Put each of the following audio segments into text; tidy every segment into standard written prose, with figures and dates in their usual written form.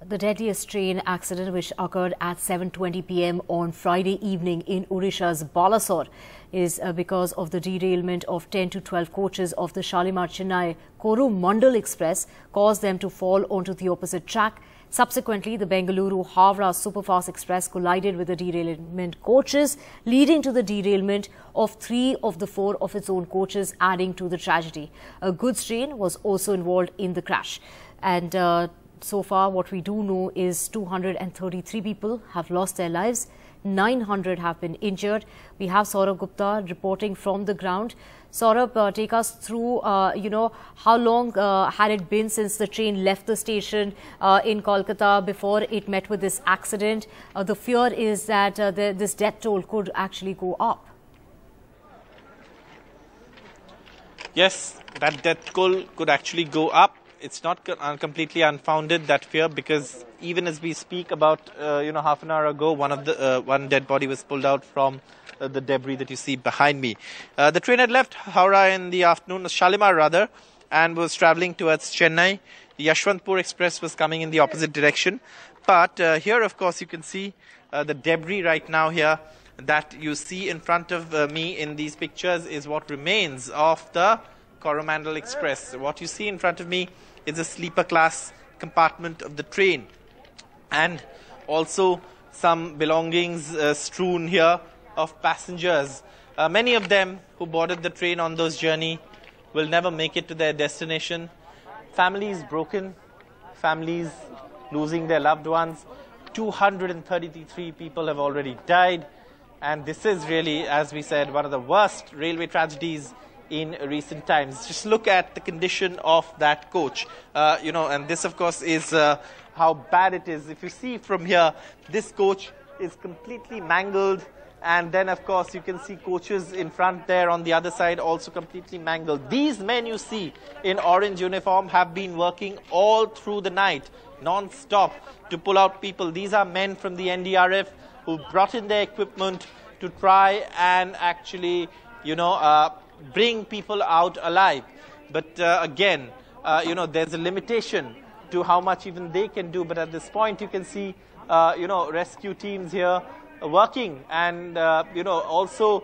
The deadliest train accident, which occurred at 7:20 p.m. on Friday evening in Odisha's Balasore, is because of the derailment of 10 to 12 coaches of the Shalimar-Chennai Coromandel Express caused them to fall onto the opposite track. Subsequently, the Bengaluru-Howrah Superfast Express collided with the derailment coaches, leading to the derailment of 3 of the 4 of its own coaches, adding to the tragedy. A goods train was also involved in the crash. And so far, what we do know is 233 people have lost their lives. 900 have been injured. We have Saurabh Gupta reporting from the ground. Saurabh, take us through, how long had it been since the train left the station in Kolkata before it met with this accident? The fear is that this death toll could actually go up. Yes, that death toll could actually go up. It's not completely unfounded, that fear, because even as we speak about, half an hour ago, one dead body was pulled out from the debris that you see behind me. The train had left Howrah in the afternoon, Shalimar rather, and was travelling towards Chennai. The Yashwantpur Express was coming in the opposite direction. But here, of course, you can see the debris right now here that you see in front of me in these pictures is what remains of the Coromandel Express. What you see in front of me is a sleeper class compartment of the train, and also some belongings strewn here of passengers. Many of them who boarded the train on those journey will never make it to their destination. Families broken, families losing their loved ones. 233 people have already died, and this is really, as we said, one of the worst railway tragedies in recent times. Just look at the condition of that coach, and this, of course, is how bad it is. If you see from here, this coach is completely mangled, and then, of course, you can see coaches in front there on the other side also completely mangled. These men you see in orange uniform have been working all through the night, non-stop, to pull out people. These are men from the NDRF who brought in their equipment to try and actually, bring people out alive. But again, there's a limitation to how much even they can do. But at this point, you can see, rescue teams here working. And, also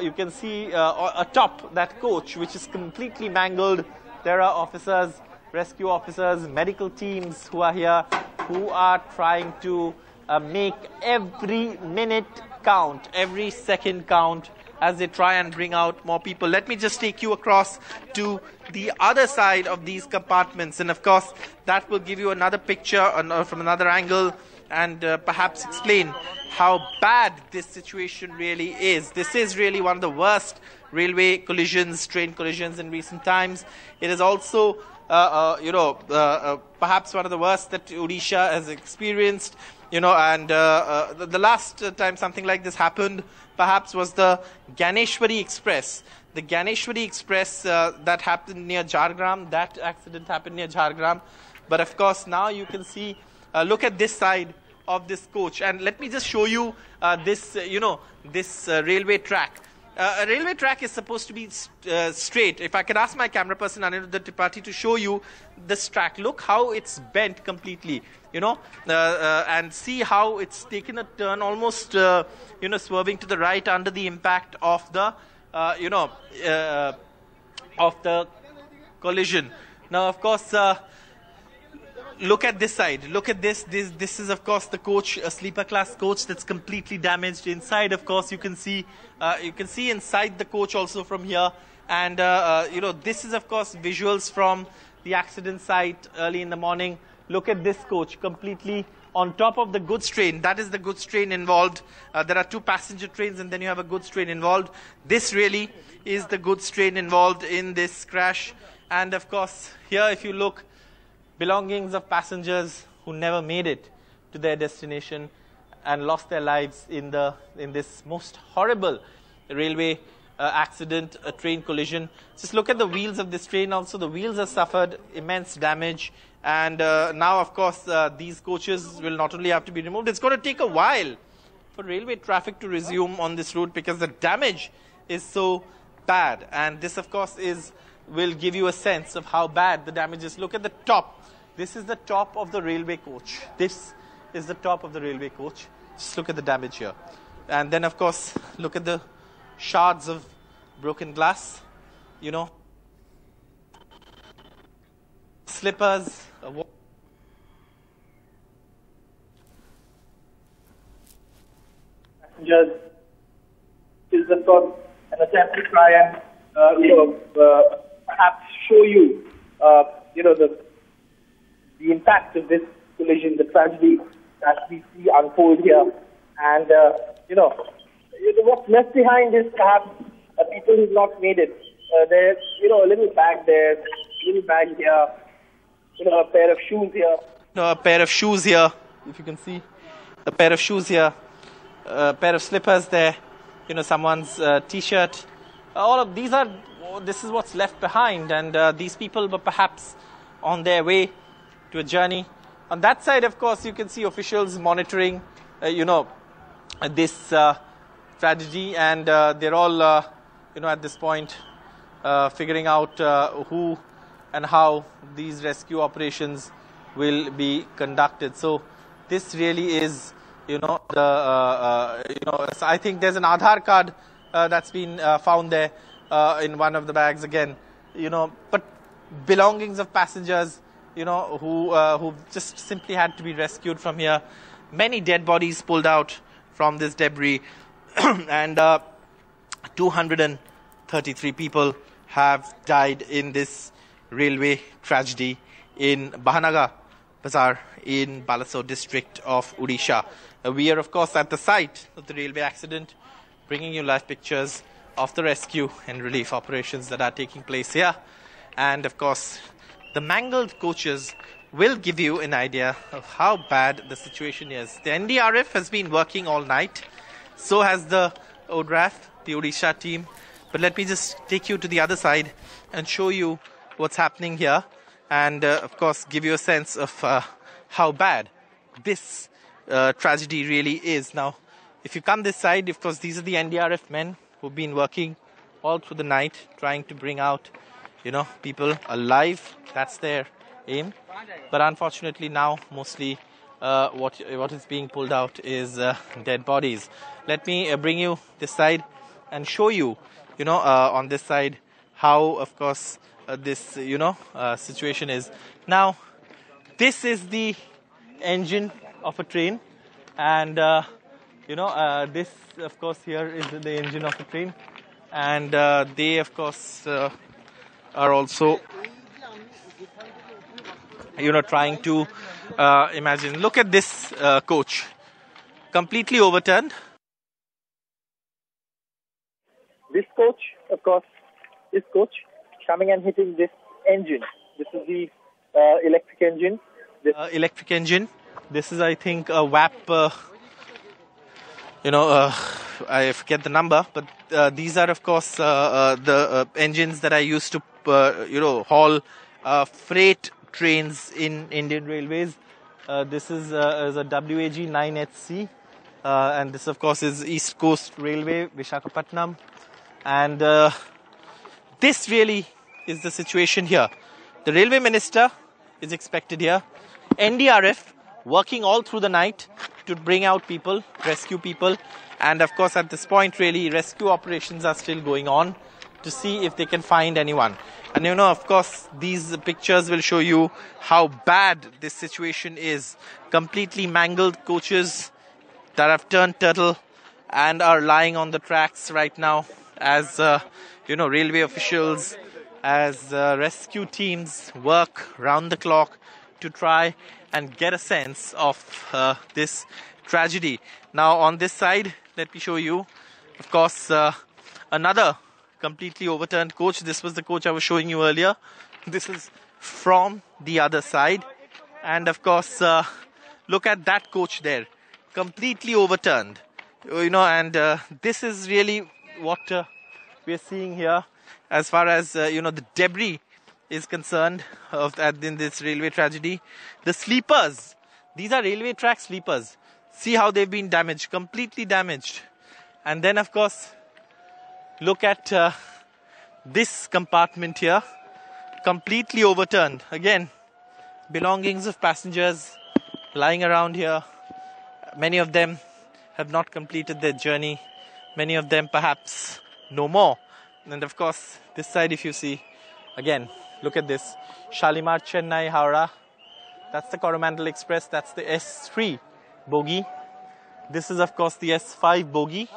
you can see atop that coach, which is completely mangled. There are officers, rescue officers, medical teams who are here, who are trying to make every minute count, every second count, as they try and bring out more people. Let me just take you across to the other side of these compartments, and of course that will give you another picture from another angle, and perhaps explain how bad this situation really is. This is really one of the worst railway collisions, train collisions in recent times. It is also perhaps one of the worst that Odisha has experienced. The last time something like this happened perhaps was the Ganeshwari Express. The Ganeshwari Express that happened near Jhargram, that accident happened near Jhargram. But of course now you can see, look at this side of this coach, and let me just show you this railway track. A railway track is supposed to be straight. If I could ask my camera person Aniruddha Tripathi to show you this track, look how it's bent completely, and see how it's taken a turn, almost swerving to the right under the impact of the collision. Now, of course, look at this side. Look at this. This is, of course, the coach, a sleeper class coach that's completely damaged. Inside, of course, you can see inside the coach also from here. And this is, of course, visuals from the accident site early in the morning. Look at this coach completely on top of the goods train. That is the goods train involved. There are 2 passenger trains, and then you have a goods train involved. This really is the goods train involved in this crash. And of course, here, if you look, belongings of passengers who never made it to their destination and lost their lives in this most horrible railway accident, a train collision. Just look at the wheels of this train. Also, the wheels have suffered immense damage. And now, of course, these coaches will not only have to be removed, it's going to take a while for railway traffic to resume on this route because the damage is so bad. And this, of course, will give you a sense of how bad the damage is. Look at the top. This is the top of the railway coach. This is the top of the railway coach. Just look at the damage here. And then, of course, look at the shards of broken glass, you know, slippers. Passengers is of course an attempt to try and perhaps show you the impact of this collision, the tragedy that we see unfold here, and what's left behind is perhaps people who've not made it. There's a little bag there, a little bag here, a pair of shoes here. A pair of shoes here, if you can see, a pair of shoes here, a pair of slippers there, someone's t-shirt. All of these this is what's left behind, and these people were perhaps on their way to a journey. On that side, of course, you can see officials monitoring, this tragedy, and they're all, at this point, figuring out who and how these rescue operations will be conducted. So this really is, I think there's an Aadhaar card that's been found there in one of the bags again, but belongings of passengers, who just simply had to be rescued from here. Many dead bodies pulled out from this debris, and 233 people have died in this railway tragedy in Bahanaga Bazaar in Balasore district of Odisha. We are, of course, at the site of the railway accident, bringing you live pictures of the rescue and relief operations that are taking place here. And, of course, the mangled coaches will give you an idea of how bad the situation is. The NDRF has been working all night. So has the ODRAF, the Odisha team. But let me just take you to the other side and show you what's happening here. And, of course, give you a sense of how bad this tragedy really is. Now, if you come this side, of course, these are the NDRF men who've been working all through the night, trying to bring out, people alive. That's their aim. But unfortunately now, mostly what is being pulled out is dead bodies. Let me bring you this side and show you, on this side, how, of course, this, situation is. Now, this is the engine of a train, and, this, of course, here is the engine of a train, and they, of course, are also, trying to imagine. Look at this coach, completely overturned. This coach, of course, coming and hitting this engine. This is the electric engine. Electric engine. This is, I think, a WAP. I forget the number, but these are, of course, the engines that I used to, haul freight trains in Indian Railways. This is a WAG 9HC, and this, of course, is East Coast Railway, Visakhapatnam. And this really is the situation here. The railway minister is expected here. NDRF working all through the night to bring out people, rescue people. And of course, at this point, really, rescue operations are still going on to see if they can find anyone. And of course, these pictures will show you how bad this situation is. Completely mangled coaches that have turned turtle and are lying on the tracks right now as, railway officials, as rescue teams work round the clock to try and get a sense of this tragedy. Now, on this side, let me show you, of course, another completely overturned coach. This was the coach I was showing you earlier. This is from the other side. And, of course, look at that coach there, completely overturned. And this is really what we are seeing here as far as, the debris is concerned in this railway tragedy. The sleepers, these are railway track sleepers. See how they've been damaged, completely damaged. And then, of course, look at this compartment here, completely overturned. Again, belongings of passengers lying around here. Many of them have not completed their journey. Many of them perhaps no more. And of course, this side if you see, again, look at this. Shalimar-Chennai, Howrah. That's the Coromandel Express. That's the S3 bogie. This is of course the S5 bogie.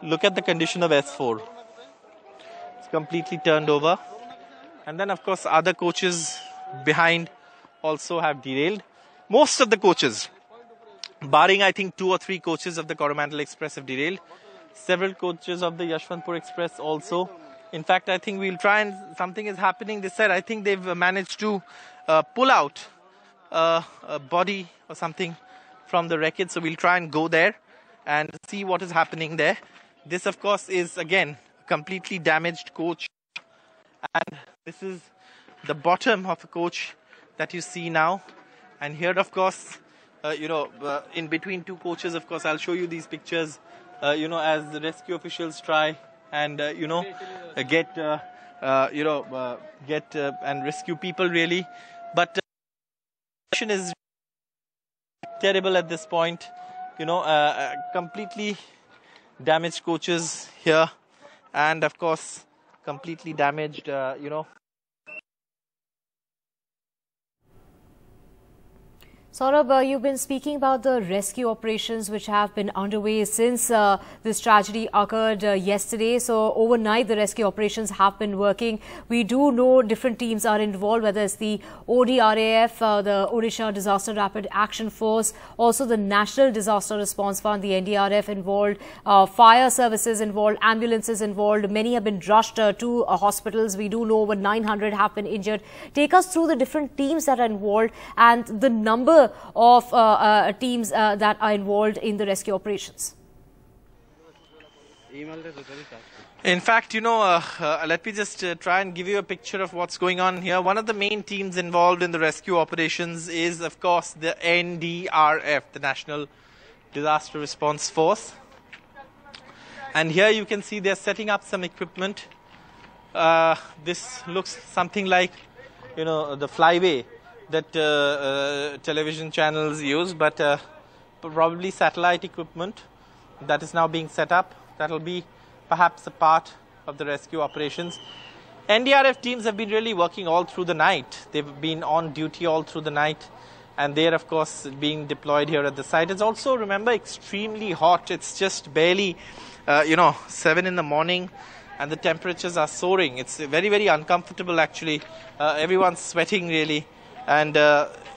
Look at the condition of S4. It's completely turned over. And then of course other coaches behind also have derailed. Most of the coaches, barring I think 2 or 3 coaches of the Coromandel Express have derailed. Several coaches of the Yashwantpur Express also. In fact, I think we'll try and something is happening this side. I think they've managed to pull out a body or something from the wreckage. So we'll try and go there and see what is happening there. This of course is again a completely damaged coach. And this is the bottom of a coach that you see now. And here of course, in between 2 coaches, of course, I'll show you these pictures, as the rescue officials try and, get and rescue people really. But the situation is terrible at this point, completely damaged coaches here. And of course, completely damaged, Saurabh, you've been speaking about the rescue operations which have been underway since this tragedy occurred yesterday. So overnight, the rescue operations have been working. We do know different teams are involved, whether it's the ODRAF, the Odisha Disaster Rapid Action Force, also the National Disaster Response Fund, the NDRF involved, fire services involved, ambulances involved. Many have been rushed to hospitals. We do know over 900 have been injured. Take us through the different teams that are involved and the number of teams that are involved in the rescue operations. In fact, let me just try and give you a picture of what's going on here. One of the main teams involved in the rescue operations is, of course, the NDRF, the National Disaster Response Force. And here you can see they're setting up some equipment. This looks something like, the flyway that television channels use, but probably satellite equipment that is now being set up. That will be perhaps a part of the rescue operations. NDRF teams have been really working all through the night. They've been on duty all through the night, and they're of course being deployed here at the site. It's also, remember, extremely hot. It's just barely 7 in the morning, and the temperatures are soaring. It's very, very uncomfortable actually. Everyone's sweating really. And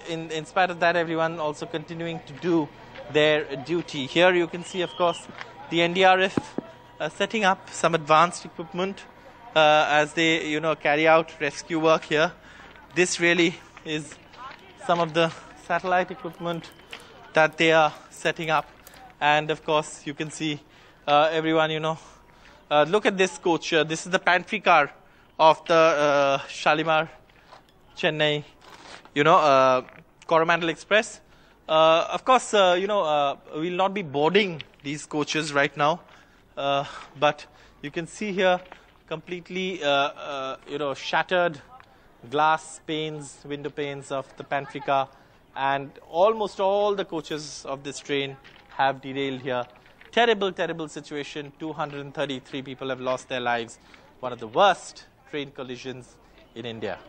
in spite of that, everyone also continuing to do their duty. Here you can see, of course, the NDRF setting up some advanced equipment as they, carry out rescue work here. This really is some of the satellite equipment that they are setting up. And of course, you can see everyone, look at this coach. This is the pantry car of the Shalimar-Chennai Coromandel Express. Of course, we'll not be boarding these coaches right now, but you can see here completely, shattered glass panes, window panes of the pantry car, and almost all the coaches of this train have derailed here. Terrible, terrible situation. 233 people have lost their lives. One of the worst train collisions in India.